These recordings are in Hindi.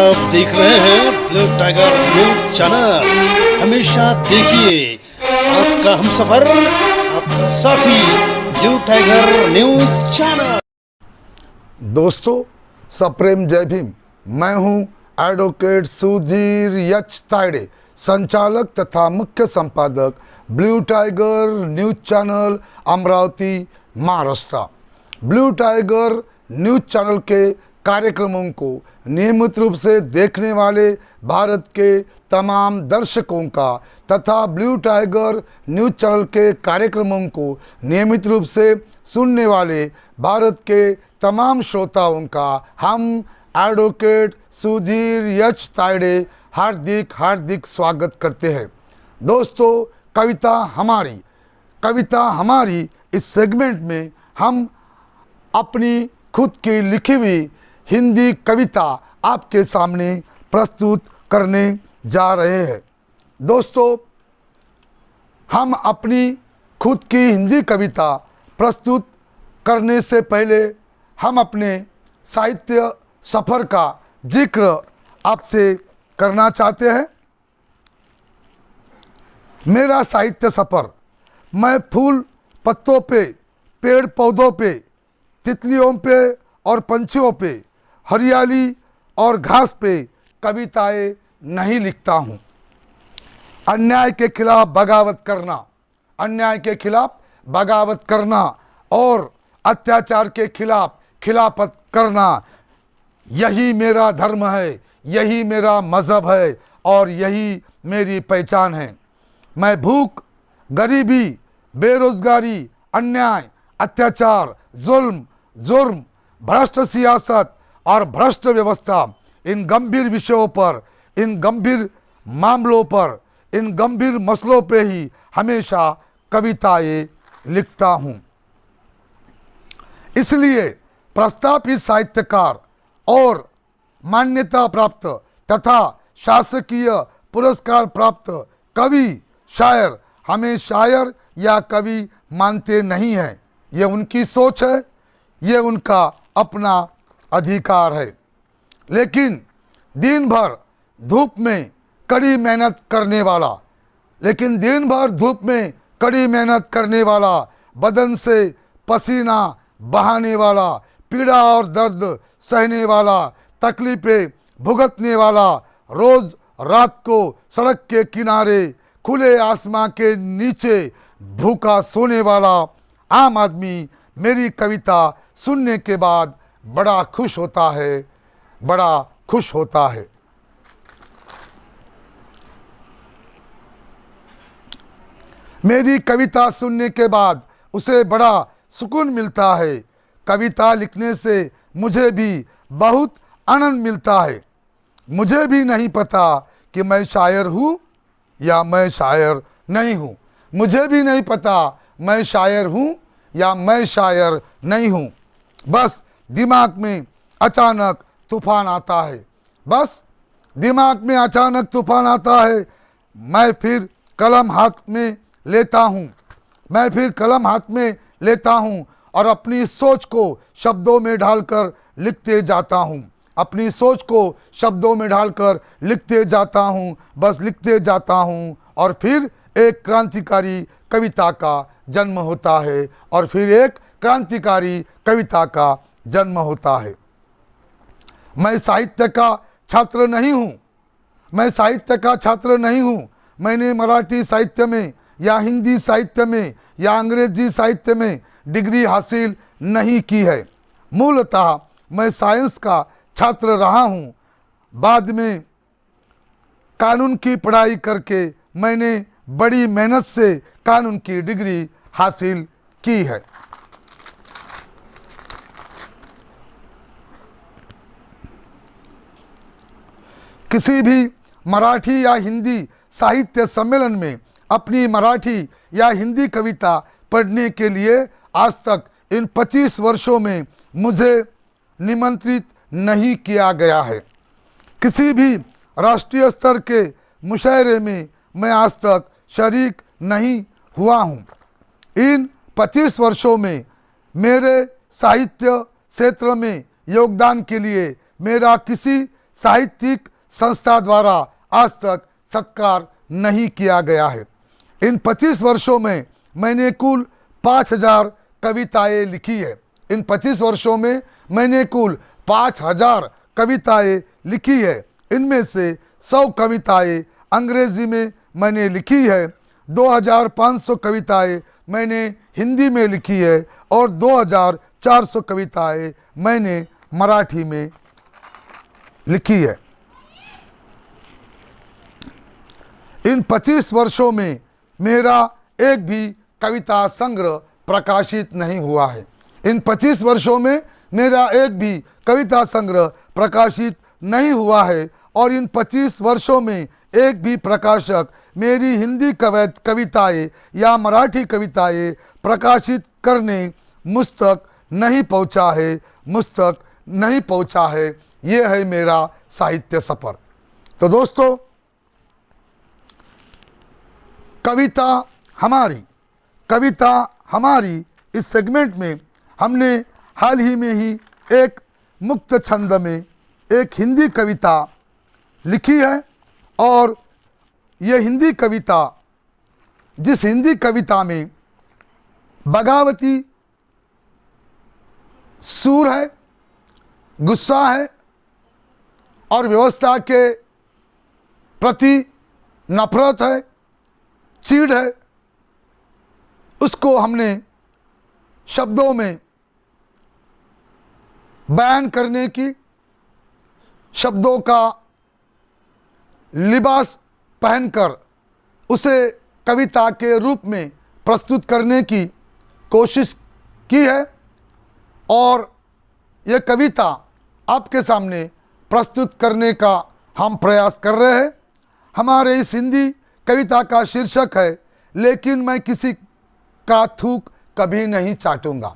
आप देख रहे हैं ब्लू टाइगर न्यूज चैनल। हमेशा देखिए आपका हमसफर, आपका साथी ब्लू टाइगर न्यूज चैनल। दोस्तों, सप्रेम जय भीम। मैं हूं एडवोकेट सुधीर एच तायडे, संचालक तथा मुख्य संपादक blue tiger news channel, Amravati, Maharashtra. Blue tiger news channel के कार्यक्रमों को नियमित रूप से देखने वाले भारत के तमाम दर्शकों का तथा ब्लू टाइगर न्यूज चैनल के कार्यक्रमों को नियमित रूप से सुनने वाले भारत के तमाम श्रोताओं का हम एडवोकेट सुधीर एच तायडे हार्दिक स्वागत करते हैं। दोस्तों, कविता हमारी इस सेगमेंट में हम अपनी खुद की लिखी हुई हिंदी कविता आपके सामने प्रस्तुत करने जा रहे हैं। दोस्तों, हम अपनी खुद की हिंदी कविता प्रस्तुत करने से पहले हम अपने साहित्य सफ़र का जिक्र आपसे करना चाहते हैं। मेरा साहित्य सफ़र, मैं फूल पत्तों पे, पेड़ पौधों पे, तितलियों पे और पंछियों पे, हरियाली और घास पे कविताएं नहीं लिखता हूँ। अन्याय के खिलाफ बगावत करना और अत्याचार के खिलाफ खिलाफत करना, यही मेरा धर्म है, यही मेरा मज़हब है और यही मेरी पहचान है। मैं भूख, गरीबी, बेरोजगारी, अन्याय, अत्याचार, जुर्म, भ्रष्ट सियासत और भ्रष्ट व्यवस्था, इन गंभीर विषयों पर, इन गंभीर मामलों पर, इन गंभीर मसलों पे ही हमेशा कविताएं लिखता हूँ। इसलिए प्रस्तावित साहित्यकार और मान्यता प्राप्त तथा शासकीय पुरस्कार प्राप्त कवि, शायर हमें शायर या कवि मानते नहीं हैं। ये उनकी सोच है, ये उनका अपना अधिकार है। लेकिन दिन भर धूप में कड़ी मेहनत करने वाला, बदन से पसीना बहाने वाला, पीड़ा और दर्द सहने वाला, तकलीफें भुगतने वाला, रोज रात को सड़क के किनारे खुले आसमां के नीचे भूखा सोने वाला आम आदमी मेरी कविता सुनने के बाद बड़ा खुश होता है। मेरी कविता सुनने के बाद उसे बड़ा सुकून मिलता है। कविता लिखने से मुझे भी बहुत आनंद मिलता है। मुझे भी नहीं पता कि मैं शायर हूँ या मैं शायर नहीं हूँ। बस दिमाग में अचानक तूफान आता है। मैं फिर कलम हाथ में लेता हूँ और अपनी सोच को शब्दों में ढालकर लिखते जाता हूँ और फिर एक क्रांतिकारी कविता का जन्म होता है। मैं साहित्य का छात्र नहीं हूँ। मैंने मराठी साहित्य में या हिंदी साहित्य में या अंग्रेजी साहित्य में डिग्री हासिल नहीं की है। मूलतः मैं साइंस का छात्र रहा हूँ। बाद में कानून की पढ़ाई करके मैंने बड़ी मेहनत से कानून की डिग्री हासिल की है। किसी भी मराठी या हिंदी साहित्य सम्मेलन में अपनी मराठी या हिंदी कविता पढ़ने के लिए आज तक इन 25 वर्षों में मुझे निमंत्रित नहीं किया गया है। किसी भी राष्ट्रीय स्तर के मुशायरे में मैं आज तक शरीक नहीं हुआ हूँ। इन 25 वर्षों में मेरे साहित्य क्षेत्र में योगदान के लिए मेरा किसी साहित्यिक संस्था द्वारा आज तक सत्कार नहीं किया गया है। इन 25 वर्षों में मैंने कुल 5000 कविताएं लिखी है। इन 25 वर्षों में मैंने कुल 5000 कविताएं लिखी है। इनमें से 100 कविताएं अंग्रेजी में मैंने लिखी है, 2500 कविताएं मैंने हिंदी में लिखी है और 2400 कविताएं मैंने मराठी में लिखी है। इन 25 वर्षों में मेरा एक भी कविता संग्रह प्रकाशित नहीं हुआ है। इन 25 वर्षों में मेरा एक भी कविता संग्रह प्रकाशित नहीं हुआ है और इन 25 वर्षों में एक भी प्रकाशक मेरी हिंदी कविताएं या मराठी कविताएं प्रकाशित करने मुझ तक नहीं पहुंचा है। ये है मेरा साहित्य सफर। तो दोस्तों, कविता हमारी इस सेगमेंट में हमने हाल ही में ही एक मुक्त छंद में एक हिंदी कविता लिखी है और ये हिंदी कविता, जिस हिंदी कविता में बगावती सूर है, गुस्सा है और व्यवस्था के प्रति नफरत है, चीड़ है, उसको हमने शब्दों में बयान करने की, शब्दों का लिबास पहनकर उसे कविता के रूप में प्रस्तुत करने की कोशिश की है और यह कविता आपके सामने प्रस्तुत करने का हम प्रयास कर रहे हैं। हमारे इस हिंदी कविता का शीर्षक है लेकिन मैं किसी का थूक कभी नहीं चाटूंगा।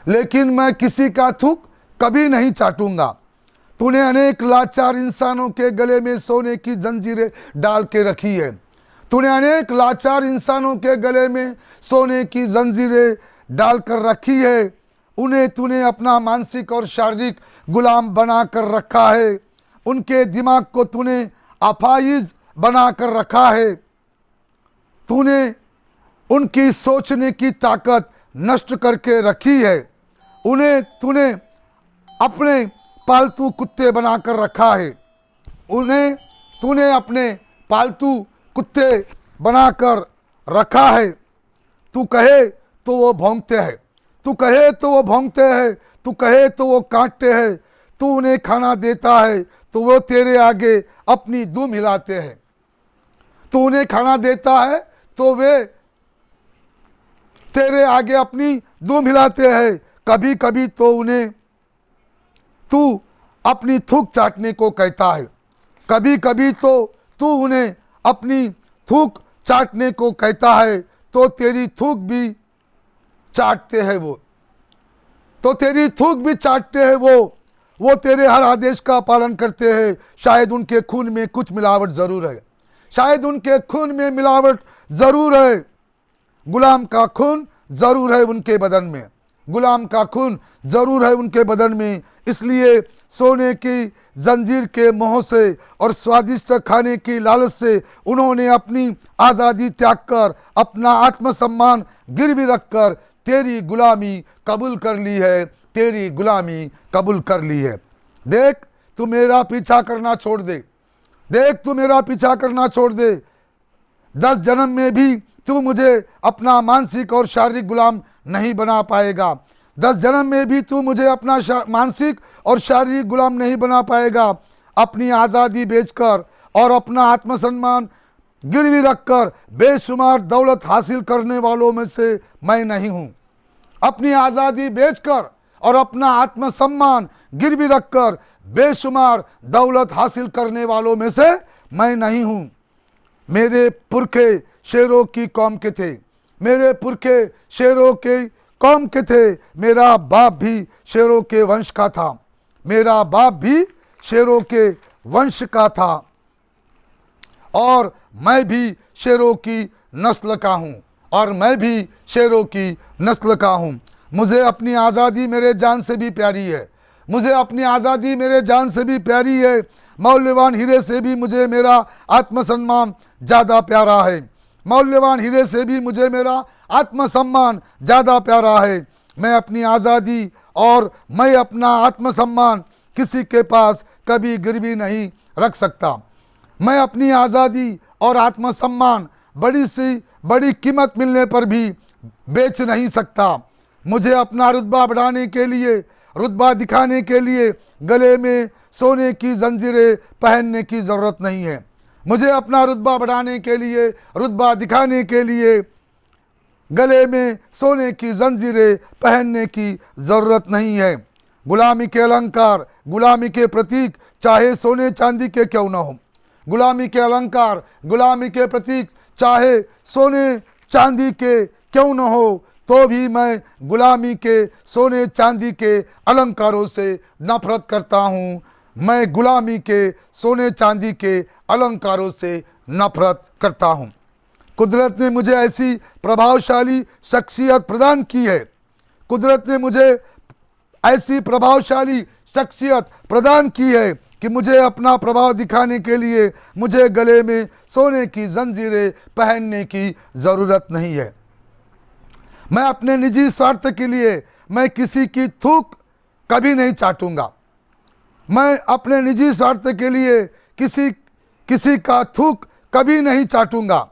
लेकिन मैं किसी का थूक कभी नहीं चाटूंगा। तूने अनेक लाचार इंसानों के गले में सोने की जंजीरें डाल के रखी है। तूने अनेक लाचार इंसानों के गले में सोने की जंजीरें डाल कर रखी है। उन्हें तूने अपना मानसिक और शारीरिक गुलाम बना कर रखा है। उनके दिमाग को तूने अफाइज बना कर रखा है। तूने उनकी सोचने की ताकत नष्ट करके रखी है। उन्हें तूने अपने पालतू कुत्ते बनाकर रखा है। उन्हें तूने अपने पालतू कुत्ते बनाकर रखा है। तू कहे तो वो भौंकते हैं, तू कहे तो वो भौंकते हैं, तू कहे तो वो काटते हैं। तू उन्हें खाना देता है तो वो तेरे आगे अपनी दुम हिलाते हैं। तू उन्हें खाना देता है तो वे तेरे आगे अपनी दुम हिलाते हैं। कभी कभी तो उन्हें तू अपनी थूक चाटने को कहता है। कभी कभी तो तू उन्हें अपनी थूक चाटने को कहता है तो तेरी थूक भी चाटते हैं वो। तो तेरी थूक भी चाटते हैं वो तेरे हर आदेश का पालन करते हैं। शायद उनके खून में कुछ मिलावट जरूर है, शायद उनके खून में मिलावट जरूर है। गुलाम का खून जरूर है उनके बदन में, गुलाम का खून जरूर है उनके बदन में। इसलिए सोने की जंजीर के मोह से और स्वादिष्ट खाने की लालच से उन्होंने अपनी आज़ादी त्याग कर, अपना आत्मसम्मान गिरवी रखकर तेरी गुलामी कबूल कर ली है, तेरी गुलामी कबूल कर ली है। देख तू मेरा पीछा करना छोड़ दे, देख तू मेरा पीछा करना छोड़ दे। 10 जन्म में भी तू मुझे अपना मानसिक और शारीरिक गुलाम नहीं बना पाएगा। 10 जन्म में भी तू मुझे अपना मानसिक और शारीरिक गुलाम नहीं बना पाएगा। अपनी आज़ादी बेचकर और अपना आत्मसम्मान गिरवी रखकर बेशुमार दौलत हासिल करने वालों में से मैं नहीं हूँ। अपनी आज़ादी बेचकर और अपना आत्मसम्मान गिरवी रखकर बेशुमार दौलत हासिल करने वालों में से मैं नहीं हूँ। मेरे पुरखे शेरों की कौम के थे, मेरे पुरखे शेरों के कौम के थे। मेरा बाप भी शेरों के वंश का था, मेरा बाप भी शेरों के वंश का था और मैं भी शेरों की नस्ल का हूँ, और मैं भी शेरों की नस्ल का हूँ। मुझे अपनी आज़ादी मेरे जान से भी प्यारी है, मुझे अपनी आज़ादी मेरे जान से भी प्यारी है। मौल्यवान हीरे से भी मुझे मेरा आत्मसम्मान ज़्यादा प्यारा है। मौल्यवान हीरे से भी मुझे मेरा आत्मसम्मान ज़्यादा प्यारा है। मैं अपनी आज़ादी और मैं अपना आत्मसम्मान किसी के पास कभी गिरवी नहीं रख सकता। मैं अपनी आज़ादी और आत्मसम्मान बड़ी सी बड़ी कीमत मिलने पर भी बेच नहीं सकता। मुझे अपना रुतबा बढ़ाने के लिए, रुतबा दिखाने के लिए गले में सोने की जंजीरें पहनने की ज़रूरत नहीं है। मुझे अपना रुतबा बढ़ाने के लिए, रुतबा दिखाने के लिए गले में सोने की जंजीरें पहनने की ज़रूरत नहीं है। गुलामी के अलंकार, गुलामी के प्रतीक चाहे सोने चांदी के क्यों न हो, गुलामी के अलंकार, गुलामी के प्रतीक चाहे सोने चांदी के क्यों न हो, तो भी मैं गुलामी के सोने चांदी के अलंकारों से नफरत करता हूँ। मैं गुलामी के सोने चांदी के अलंकारों से नफरत करता हूँ। कुदरत ने मुझे ऐसी प्रभावशाली शख्सियत प्रदान की है, कुदरत ने मुझे ऐसी प्रभावशाली शख्सियत प्रदान की है कि मुझे अपना प्रभाव दिखाने के लिए मुझे गले में सोने की जंजीरें पहनने की ज़रूरत नहीं है। मैं अपने निजी स्वार्थ के लिए मैं किसी की थूक कभी नहीं चाटूंगा। मैं अपने निजी स्वार्थ के लिए किसी का थूक कभी नहीं चाटूंगा।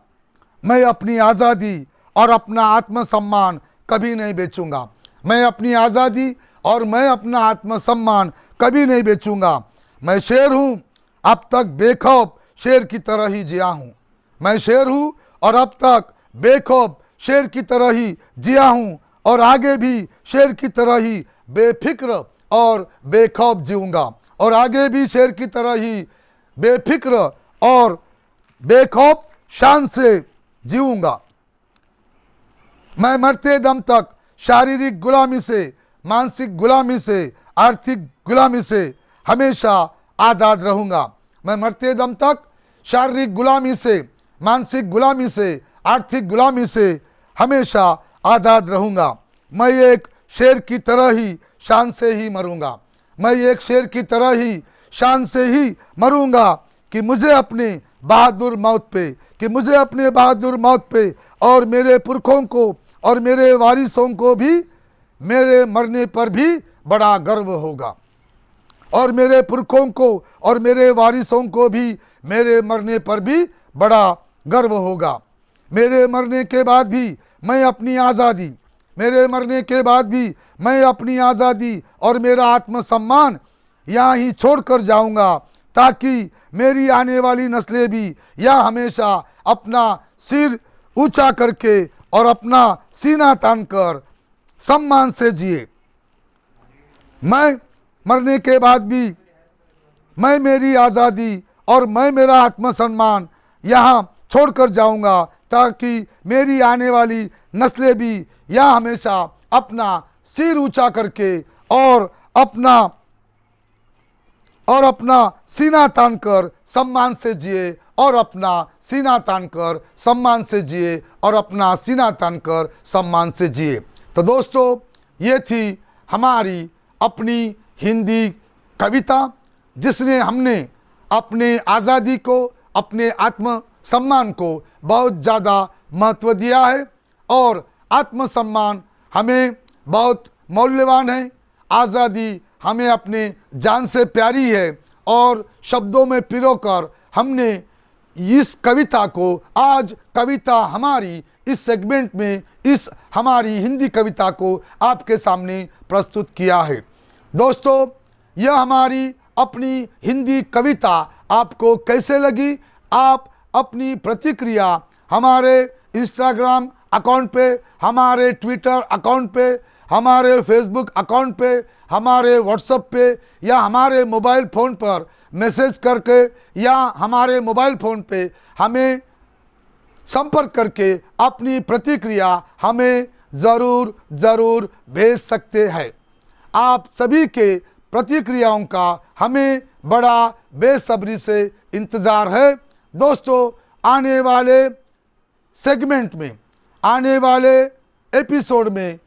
मैं अपनी आज़ादी और अपना आत्मसम्मान कभी नहीं बेचूंगा। मैं अपनी आज़ादी और मैं अपना आत्मसम्मान कभी नहीं बेचूंगा। मैं शेर हूँ, अब तक बेखौफ शेर की तरह ही जिया हूँ। मैं शेर हूँ और अब तक बेखौफ शेर की तरह ही जिया हूँ और आगे भी शेर की तरह ही बेफिक्र और बेखौफ जीऊँगा और आगे भी शेर की तरह ही बेफिक्र और बेखौफ शान से जीऊँगा। मैं मरते दम तक शारीरिक गुलामी से, मानसिक गुलामी से, आर्थिक गुलामी से हमेशा आज़ाद रहूँगा। मैं मरते दम तक शारीरिक गुलामी से, मानसिक गुलामी से, आर्थिक गुलामी से हमेशा आज़ाद रहूँगा। मैं एक शेर की तरह ही शान से ही मरूँगा। मैं एक शेर की तरह ही शान से ही मरूँगा कि मुझे अपने बहादुर मौत पे, कि मुझे अपने बहादुर मौत पे और मेरे पुरखों को और मेरे वारिसों को भी मेरे मरने पर भी बड़ा गर्व होगा और मेरे पुरखों को और मेरे वारिसों को भी मेरे मरने पर भी बड़ा गर्व होगा। मेरे मरने के बाद भी मैं अपनी आज़ादी, मेरे मरने के बाद भी मैं अपनी आज़ादी और मेरा आत्मसम्मान यहाँ ही छोड़ कर जाऊँगा ताकि मेरी आने वाली नस्लें भी यहाँ हमेशा अपना सिर ऊंचा करके और अपना सीना तान कर सम्मान से जिए। मैं मरने के बाद भी मैं मेरी आज़ादी और मैं मेरा आत्मसम्मान यहाँ छोड़कर जाऊँगा ताकि मेरी आने वाली नस्लें भी यहाँ हमेशा अपना सिर ऊंचा करके और अपना सीना तान कर सम्मान से जिए और अपना सीना तान कर सम्मान से जिए और अपना सीना तान कर सम्मान से जिए। तो दोस्तों, ये थी हमारी अपनी हिंदी कविता जिसने हमने अपने आज़ादी को, अपने आत्मसम्मान को बहुत ज़्यादा महत्व दिया है और आत्मसम्मान हमें बहुत मौल्यवान है। आज़ादी हमें अपने जान से प्यारी है और शब्दों में पिरोकर हमने इस कविता को, आज कविता हमारी इस सेगमेंट में, इस हमारी हिंदी कविता को आपके सामने प्रस्तुत किया है। दोस्तों, यह हमारी अपनी हिंदी कविता आपको कैसे लगी? आप अपनी प्रतिक्रिया हमारे इंस्टाग्राम अकाउंट पे, हमारे ट्विटर अकाउंट पे, हमारे फेसबुक अकाउंट पे, हमारे व्हाट्सएप पे या हमारे मोबाइल फ़ोन पर मैसेज करके या हमारे मोबाइल फ़ोन पे हमें संपर्क करके अपनी प्रतिक्रिया हमें ज़रूर भेज सकते हैं। आप सभी के प्रतिक्रियाओं का हमें बड़ा बेसब्री से इंतज़ार है। दोस्तों, आने वाले सेगमेंट में, आने वाले एपिसोड में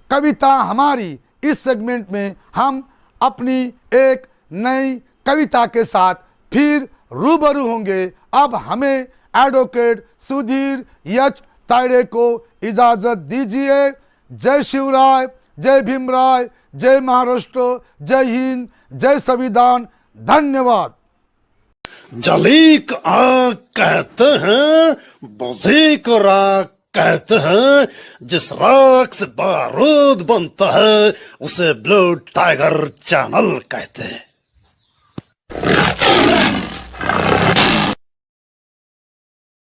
कविता हमारी इस सेगमेंट में हम अपनी एक नई कविता के साथ फिर रूबरू होंगे। अब हमें एडवोकेट सुधीर एच तायड़े को इजाजत दीजिए। जय शिवराय, जय भीमराय, जय महाराष्ट्र, जय हिंद, जय संविधान। धन्यवाद। जली को आग कहते हैं, बुझी को राख कहते हैं। जिस राख से बारूद बनता है उसे ब्लू टाइगर चैनल कहते हैं।